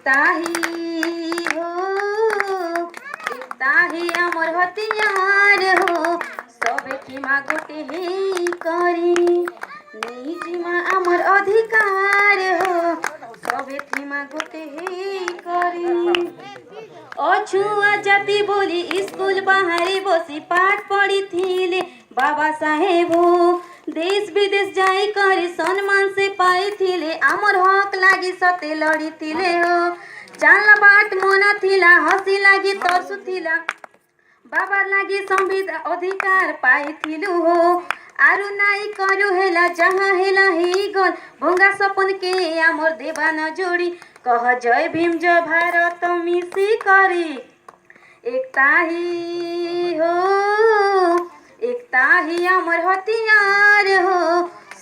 हो एकताही आमर हथियार हो सबे थीमा गोटे ही करी निजीमा आमर अधिकार हो सबे थीमा गोटे ही करी अछुआ जाति बोली स्कूल बाहरी बसी पाठ पढ़ी थिले बाबा साहेब हो देश विदेश जाई कर सम्मान से पाई थिले आमर हक लागी सते लड़ी थिले हो चाल बाट मना थिला हसी लागी तरसु थिला बाबा लागी संविधान अधिकार पाई थिलु हो आरु नाई करु हेला जहाँ हेला ही गल भोंगा सपन के आमर देवा न जोड़ी कह जय भीम जय भारत मिसी करी एकताही आमर हथियार हो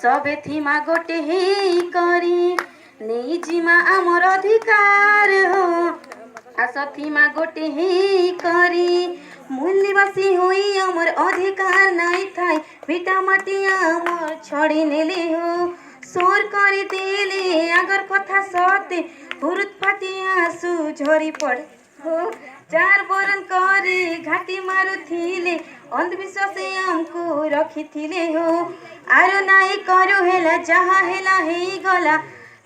सबे थीमा गोटे ही करी निजीमा आमर अधिकार हो आस थीमा गोटे ही करी मूल्यवासी हुई आमर अधिकार नहीं थाई भिटा माटी आमर छड़ी नेले हो सोर करी देले अगर कथा सत्य हुरुत फाटी आंसू झरी पड़े हो चार बरन करे घाटी मारु थिले अंधविश्वास हमको रखी थिले हो आरो नाई करो हेला जहाँ हेला ही गला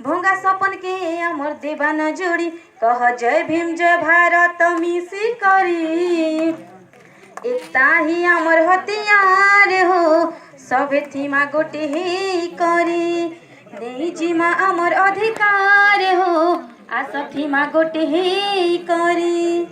भोंगा सपन के आमर देवा न जोड़ी कह जय भीम जय भारत मिसी करी एकताही आमर हथियार हो सबे थीमा गोटे ही करी निजीमा आमर अधिकार हो आस थीमा गोटे ही करी।